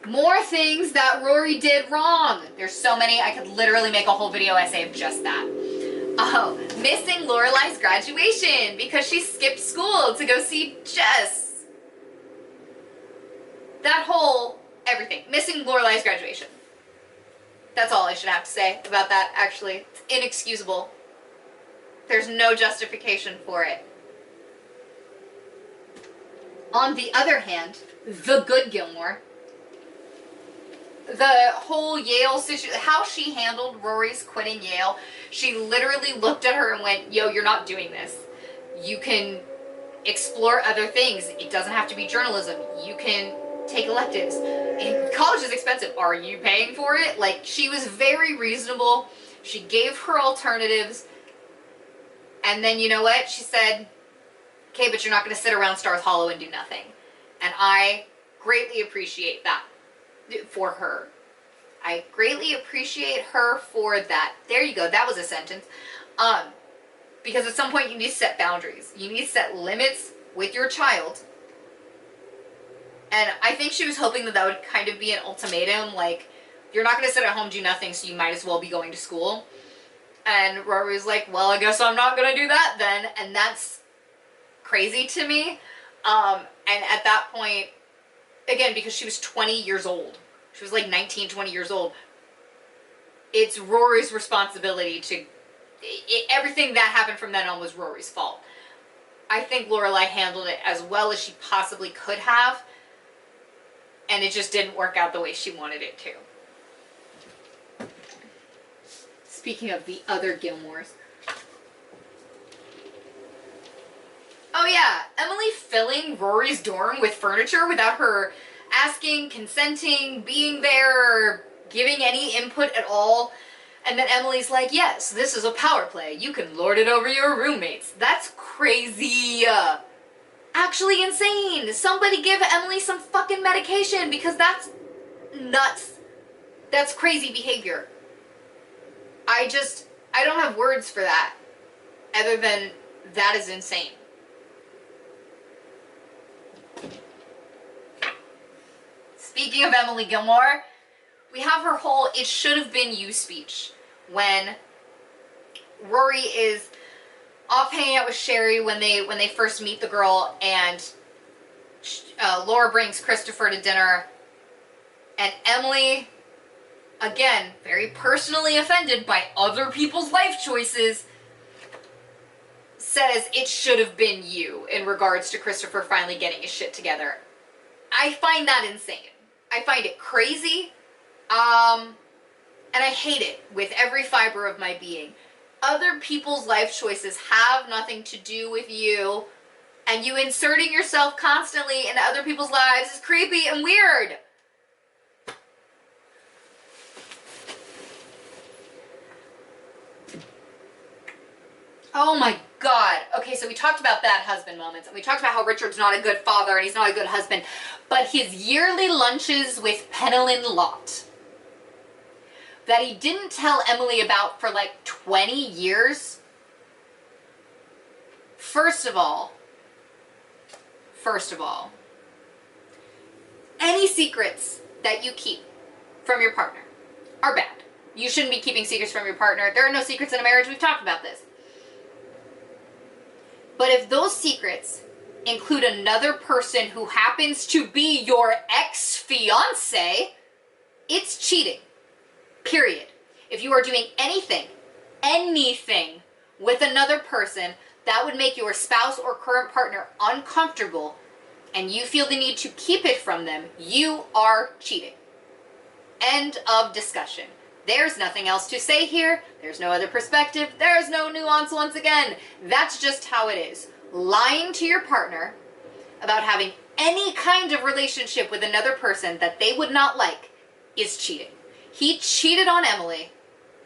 A: More things that Rory did wrong. There's so many, I could literally make a whole video essay of just that. Oh, missing Lorelai's graduation because she skipped school to go see Jess. That whole everything. Missing Lorelai's graduation. That's all I should have to say about that, actually. It's inexcusable. There's no justification for it. On the other hand, the good Gilmore, the whole Yale situation, how she handled Rory's quitting Yale, she literally looked at her and went, yo, you're not doing this. You can explore other things. It doesn't have to be journalism. You can take electives. And college is expensive. Are you paying for it? Like, she was very reasonable. She gave her alternatives. And then, you know what? She said, okay, but you're not going to sit around Stars Hollow and do nothing. And I greatly appreciate that for her. I greatly appreciate her for that. There you go. That was a sentence. Because at some point you need to set boundaries. You need to set limits with your child. And I think she was hoping that that would kind of be an ultimatum, like, you're not going to sit at home, do nothing, so you might as well be going to school. And Rory was like, well, I guess I'm not going to do that then. And that's crazy to me. And at that point, again, because she was 20 years old. She was like 19, 20 years old. It's Rory's responsibility to... everything that happened from then on was Rory's fault. I think Lorelai handled it as well as she possibly could have. And it just didn't work out the way she wanted it to. Speaking of the other Gilmores. Oh yeah, Emily filling Rory's dorm with furniture without her asking, consenting, being there, giving any input at all. And then Emily's like, yes, this is a power play. You can lord it over your roommates. That's crazy. Actually insane. Somebody give Emily some fucking medication, because that's nuts. That's crazy behavior. I don't have words for that other than that is insane. Speaking of Emily Gilmore, we have her whole "it should have been you" speech when Rory is off hanging out with Sherry when they first meet the girl, and Laura brings Christopher to dinner, and Emily, again, very personally offended by other people's life choices, says it should have been you in regards to Christopher finally getting his shit together. I find that insane. I find it crazy, and I hate it with every fiber of my being. Other people's life choices have nothing to do with you, and you inserting yourself constantly into other people's lives is creepy and weird. Oh my God. Okay, so we talked about bad husband moments, and we talked about how Richard's not a good father and he's not a good husband, but his yearly lunches with Penelon Lott that he didn't tell Emily about for like 20 years. First of all, any secrets that you keep from your partner, are bad. You shouldn't be keeping secrets from your partner. There are no secrets in a marriage. We've talked about this. But if those secrets include another person who happens to be your ex-fiance, it's cheating. Period. If you are doing anything with another person that would make your spouse or current partner uncomfortable, and you feel the need to keep it from them, you are cheating. End of discussion. There's nothing else to say here. There's no other perspective. There's no nuance once again. That's just how it is. Lying to your partner about having any kind of relationship with another person that they would not like is cheating. He cheated on Emily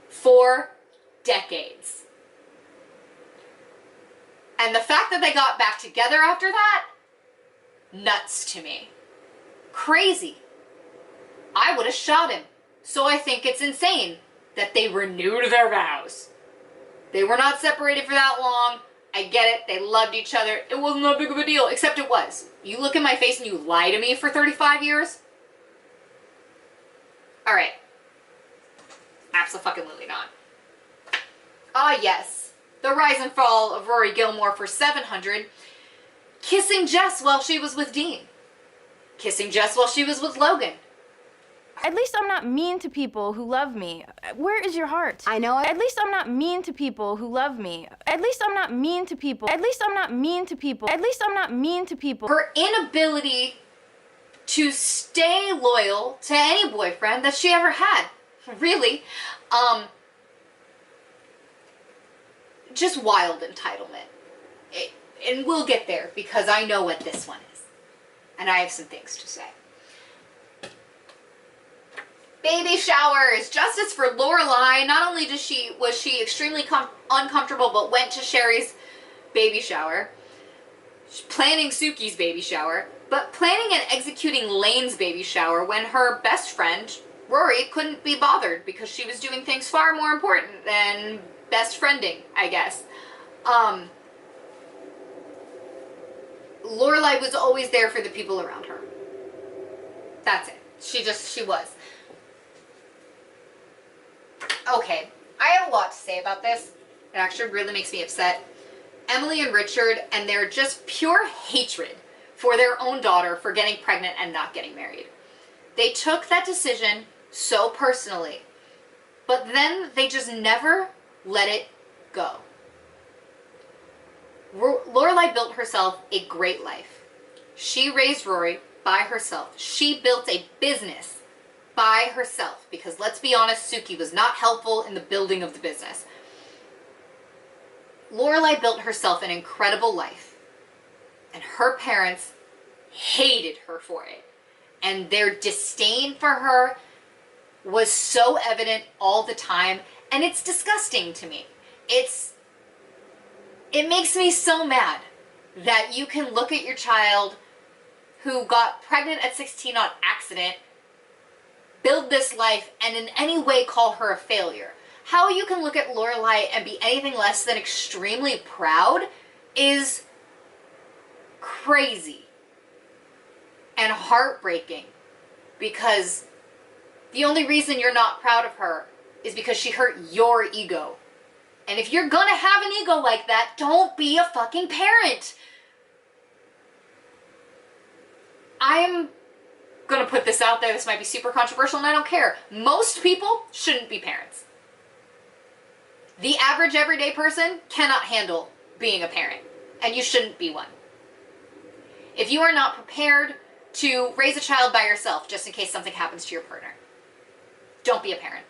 A: for decades. And the fact that they got back together after that, nuts to me. Crazy. I would have shot him. So I think it's insane that they renewed their vows. They were not separated for that long. I get it. They loved each other. It wasn't that big of a deal, except it was. You look in my face and you lie to me for 35 years? All right. Abso-fucking-lutely not. Ah, yes. The rise and fall of Rory Gilmore for 700. Kissing Jess while she was with Dean. Kissing Jess while she was with Logan.
D: At least I'm not mean to people who love me. Where is your heart?
E: I know it.
D: At least I'm not mean to people who love me. At least I'm not mean to people. At least I'm not mean to people. At least I'm not mean to people.
A: Her inability to stay loyal to any boyfriend that she ever had. Really. Just wild entitlement. And we'll get there because I know what this one is. And I have some things to say. Baby showers. Justice for Lorelai. Not only was she extremely uncomfortable, but went to Sherry's baby shower. Planning Suki's baby shower. But planning and executing Lane's baby shower when her best friend, Rory, couldn't be bothered because she was doing things far more important than best friending, I guess. Lorelai was always there for the people around her. That's it. She was. Okay, I have a lot to say about this. It actually really makes me upset. Emily and Richard and their just pure hatred for their own daughter for getting pregnant and not getting married. They took that decision so personally, but then they just never let it go. Lorelai built herself a great life. She raised Rory by herself. She built a business by herself because, let's be honest, Suki was not helpful in the building of the business. Lorelai built herself an incredible life, and her parents hated her for it. And their disdain for her was so evident all the time, and it's disgusting to me. It makes me so mad that you can look at your child who got pregnant at 16 on accident, build this life, and in any way call her a failure. How you can look at Lorelai and be anything less than extremely proud is crazy and heartbreaking, because the only reason you're not proud of her is because she hurt your ego. And if you're gonna have an ego like that, don't be a fucking parent. I'm gonna put this out there. This might be super controversial and I don't care. Most people shouldn't be parents. The average everyday person cannot handle being a parent, and you shouldn't be one. If you are not prepared to raise a child by yourself just in case something happens to your partner, don't be a parent.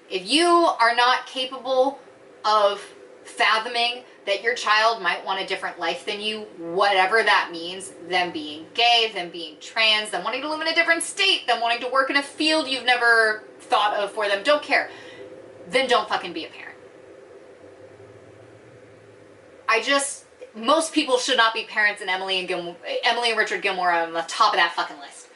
A: If you are not capable of fathoming that your child might want a different life than you, whatever that means, them being gay, them being trans, them wanting to live in a different state, them wanting to work in a field you've never thought of for them, don't care, then don't fucking be a parent. Most people should not be parents, and Emily and Richard Gilmore are on the top of that fucking list.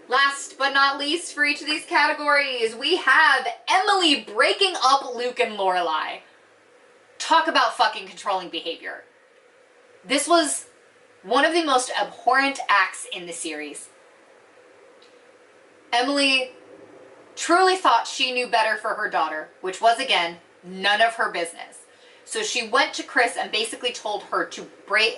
A: Last but not least for each of these categories, we have Emily breaking up Luke and Lorelai. Talk about fucking controlling behavior. This was one of the most abhorrent acts in the series. Emily truly thought she knew better for her daughter, which was, again, none of her business. So she went to Chris and basically told him to break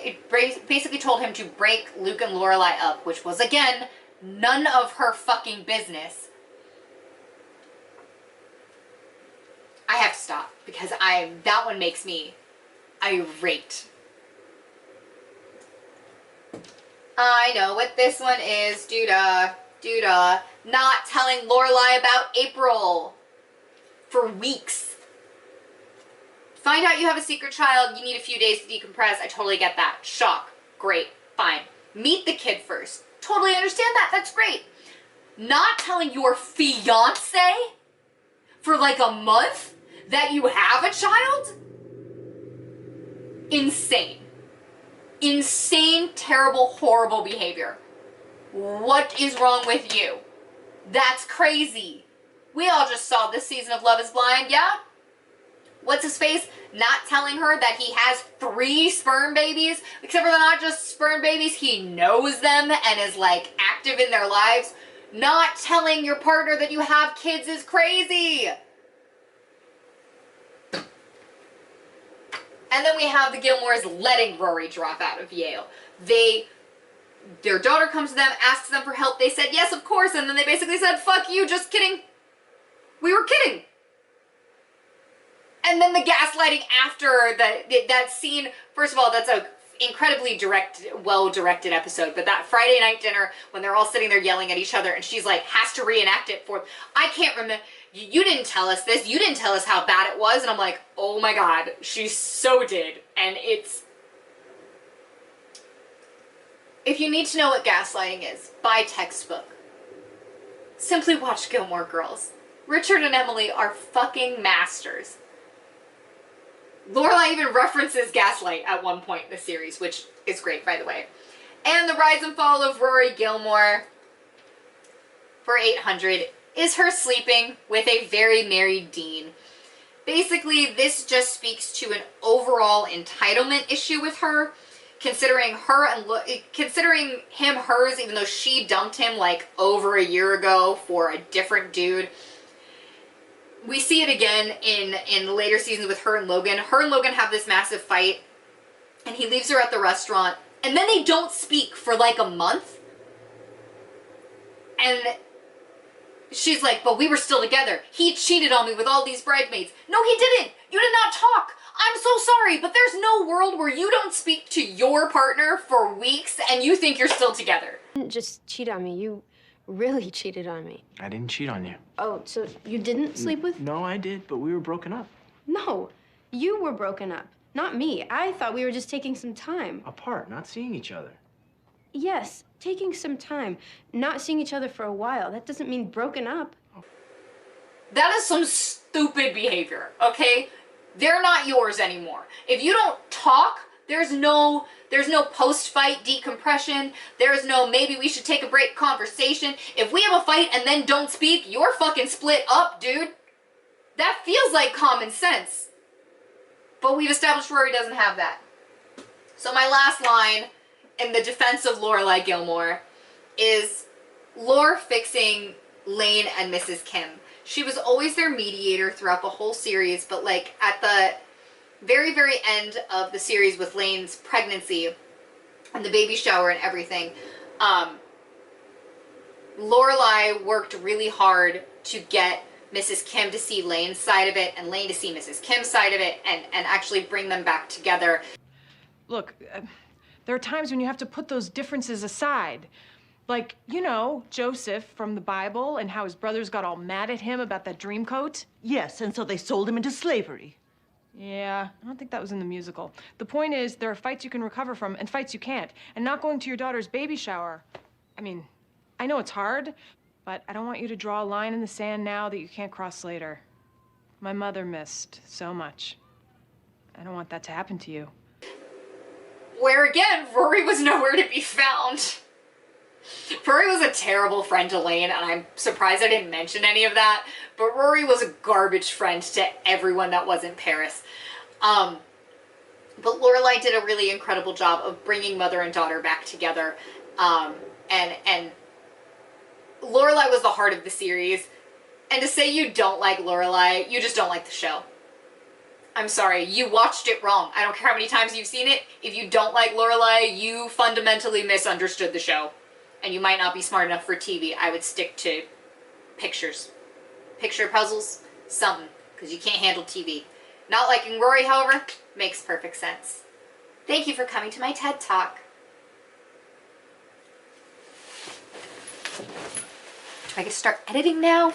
A: Luke and Lorelai up, which was, again, none of her fucking business. I have to stop because that one makes me irate. I know what this one is. Duda. Not telling Lorelai about April for weeks. Find out you have a secret child, you need a few days to decompress. I totally get that. Shock. Great. Fine. Meet the kid first. Totally understand that. That's great. Not telling your fiance for like a month that you have a child? Insane. Insane, terrible, horrible behavior. What is wrong with you? That's crazy. We all just saw this season of Love is Blind, yeah? What's his face? Not telling her that he has 3 sperm babies, except for they're not just sperm babies, he knows them and is like active in their lives. Not telling your partner that you have kids is crazy. And then we have the Gilmores letting Rory drop out of Yale. Their daughter comes to them, asks them for help. They said, yes, of course. And then they basically said, fuck you, just kidding. We were kidding. And then the gaslighting after that scene, first of all, that's a incredibly well-directed episode, but that Friday night dinner when they're all sitting there yelling at each other and she's like, has to reenact it for, I can't remember, you didn't tell us this, you didn't tell us how bad it was, and I'm like, oh my god, she so did, and it's, if you need to know what gaslighting is, buy textbook. Simply watch Gilmore Girls. Richard and Emily are fucking masters. Lorelai even references Gaslight at one point in the series, which is great, by the way. And the rise and fall of Rory Gilmore for 800 is her sleeping with a very married Dean. Basically, this just speaks to an overall entitlement issue with her, considering him hers, even though she dumped him like over a year ago for a different dude. We see it again in later seasons with her and Logan. Her and Logan have this massive fight, and he leaves her at the restaurant, and then they don't speak for like a month. And she's like, but we were still together. He cheated on me with all these bridesmaids. No, he didn't. You did not talk. I'm so sorry, but there's no world where you don't speak to your partner for weeks and you think you're still together.
E: You didn't just cheat on me. You really cheated on me.
F: I didn't cheat on you.
E: Oh, so you didn't sleep with?
F: No, I did, but we were broken up.
E: No, you were broken up, not me. I thought we were just taking some time.
F: Apart, not seeing each other.
E: Yes, taking some time. Not seeing each other for a while. That doesn't mean broken up.
A: That is some stupid behavior, okay? They're not yours anymore. If you don't talk, there's no post-fight decompression. There's no maybe we should take a break conversation. If we have a fight and then don't speak, you're fucking split up, dude. That feels like common sense. But we've established Rory doesn't have that. So my last line in the defense of Lorelai Gilmore is Lore fixing Lane and Mrs. Kim. She was always their mediator throughout the whole series, but like at the very, very end of the series with Lane's pregnancy and the baby shower and everything, Lorelai worked really hard to get Mrs. Kim to see Lane's side of it and Lane to see Mrs. Kim's side of it and actually bring them back together.
G: Look, there are times when you have to put those differences aside. Like, you know, Joseph from the Bible and how his brothers got all mad at him about that dream coat.
H: Yes, and so they sold him into slavery.
G: Yeah, I don't think that was in the musical. The point is, there are fights you can recover from and fights you can't. And not going to your daughter's baby shower, I mean, I know it's hard, but I don't want you to draw a line in the sand now that you can't cross later. My mother missed so much. I don't want that to happen to you.
A: Where again, Rory was nowhere to be found. Rory was a terrible friend to Lane, and I'm surprised I didn't mention any of that, but Rory was a garbage friend to everyone that wasn't Paris. But Lorelai did a really incredible job of bringing mother and daughter back together, and Lorelai was the heart of the series. And to say you don't like Lorelai, you just don't like the show. I'm sorry, you watched it wrong. I don't care how many times you've seen it. If you don't like Lorelai, you fundamentally misunderstood the show. And you might not be smart enough for TV. I would stick to pictures. Picture puzzles, something. Because you can't handle TV. Not liking Rory, however, makes perfect sense. Thank you for coming to my TED Talk. Do I get to start editing now?